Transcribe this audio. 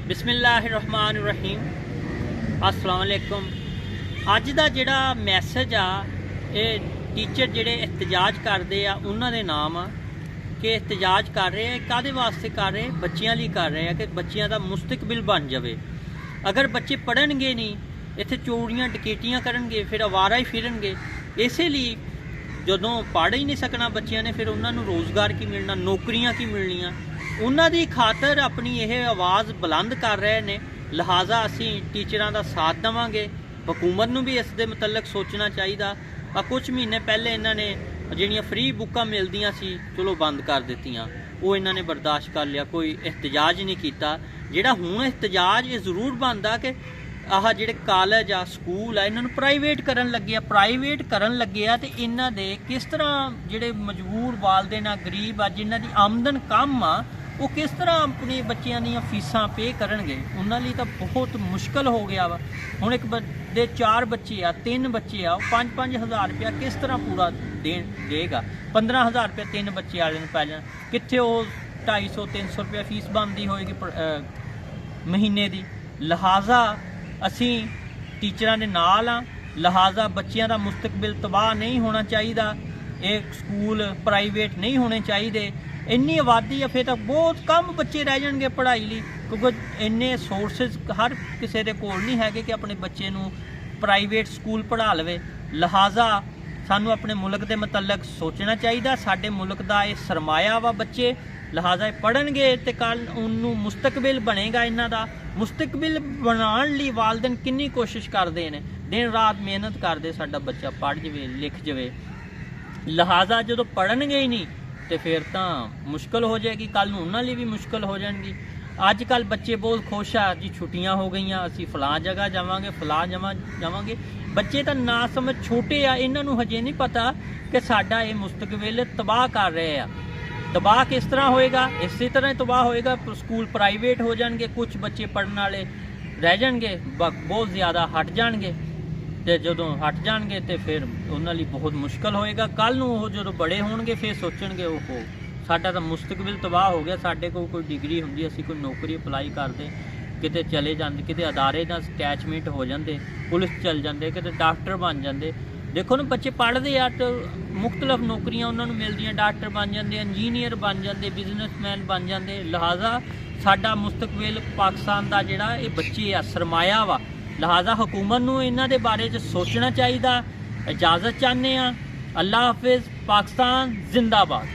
बिस्मिल्लाहिर्रहमानिर्रहीम अस्सलाम वालेकुम। अज दा जिहड़ा मैसेज आ ये टीचर जिहड़े एहतजाज करते आ उन्हां दे नाम आ कि एहतजाज कर रहे हैं काहदे वास्ते कर रहे बच्चियां लई कर रहे हैं कि बच्चियां दा मुस्तकबिल बन जाए। अगर बच्चे पढ़नगे नहीं इत्थे चोरियां डकैतियां करनगे फिर आवारा ही फिरनगे। इसे लिए जदों पढ़ ही नहीं सकना बच्चियां ने फिर उन्होंने रोज़गार की मिलना, नौकरियां की मिलनियां। उन्हां दी खातर अपनी यह आवाज़ बुलंद कर रहे ने, लिहाजा असी टीचरां दा साथ देवांगे। हुकूमत नूं भी इस दे मुतलक सोचना चाहिए। कुछ महीने पहले इन्होंने जिहड़ियां फ्री बुकां मिलदियां सी चलो बंद कर दित्तियां, वो इन्होंने बर्दाश्त कर लिया, कोई एहतजाज नहीं किया। जिहड़ा हुण एहतजाज ये जरूर बनदा कि आह जिहड़े कॉलेज आ स्कूल आ इन्हां नूं प्राइवेट करन लगे आ ते इन्हां दे किस तरह जिहड़े मजबूर वालदेन आ, गरीब आ, जिन्हां दी आमदन कम आ, वो किस तरह अपने बच्चों दी फीसां पे करनगे। उन्हां लई तां बहुत मुश्किल हो गया वा। हुण एक दे 4 बच्चे आ, 3 बच्चे आ, 5-5 हज़ार रुपया किस तरह पूरा देगा। 15,000 रुपया 3 बच्चे वाले नूं पै जाना, कित्थे वो 250-300 रुपया फीस बनती होएगी महीने की। लिहाजा असी टीचरां दे नाल आ। लिहाजा बच्चियां दा मुस्तकबिल तबाह नहीं होना चाहिए। एक स्कूल प्राइवेट नहीं होने चाहिए। इन्नी आबादी है फिर तो बहुत कम बच्चे रह जाएंगे पढ़ाई लिए, क्योंकि इन्ने सोर्सिस हर किसी के कोल नहीं है कि अपने बच्चे नूं प्राइवेट स्कूल पढ़ा लवे। लिहाजा सानू अपने मुल्क के मुतलक सोचना चाहिए। साडे मुल्क का यह सरमाया वा बच्चे, लिहाजा पढ़नगे तो कल उन्होंने मुस्तकबिल बनेगा। इन्हों का मुस्तकबिल बनाने लिए वालदेन कितनी कोशिश करते हैं, दिन रात मेहनत करते साडा बच्चा पढ़ जाए लिख जाए। लिहाजा जो पढ़नगे ही नहीं तो फिर तो मुश्किल हो जाएगी, कल उन्होंने भी मुश्किल हो जाएगी। अजकल बच्चे बहुत खुश आ जी, छुट्टियां हो गई, असी फलां जगह जावांगे, फलां जावांगे। बच्चे तो ना समझ छोटे आ, इन्हों हजे नहीं पता कि साडा ये मुस्तकबिल तबाह कर रहे हैं। तबाह किस तरह होएगा? इसी तरह तबाह होएगा, स्कूल प्राइवेट हो जाएंगे, कुछ बच्चे पढ़ने वाले रह जाएंगे, बहुत ज़्यादा हट जाएंगे। तो जो हट जाएंगे तो फिर उन्होंने बहुत मुश्किल होएगा। कल वो जो बड़े होंगे फिर सोचणगे वो साडा तो मुस्तकबिल तबाह हो गया। साडे कोई डिग्री होंगी, असी कोई नौकरी अपलाई करते, किते चले जाते, किते अदारे नाल अटैचमेंट हो जाते, पुलिस चल जाते, किते डॉक्टर बन जाते। देखो ना बच्चे पढ़ते आ तो मुख्तलिफ नौकरियां उन्होंने मिलदियां, डॉक्टर बन जाते, इंजीनियर बन जाते, बिजनेसमैन बन जाते। लिहाजा साडा मुस्तकबिल पाकिस्तान का जिहड़ा ये बच्चे आ सरमाया वा। लिहाजा हुकूमत नूं इन्हां दे बारे च सोचना चाहिए। इजाज़त चाहते हैं। अल्लाह हाफिज़। पाकिस्तान जिंदाबाद।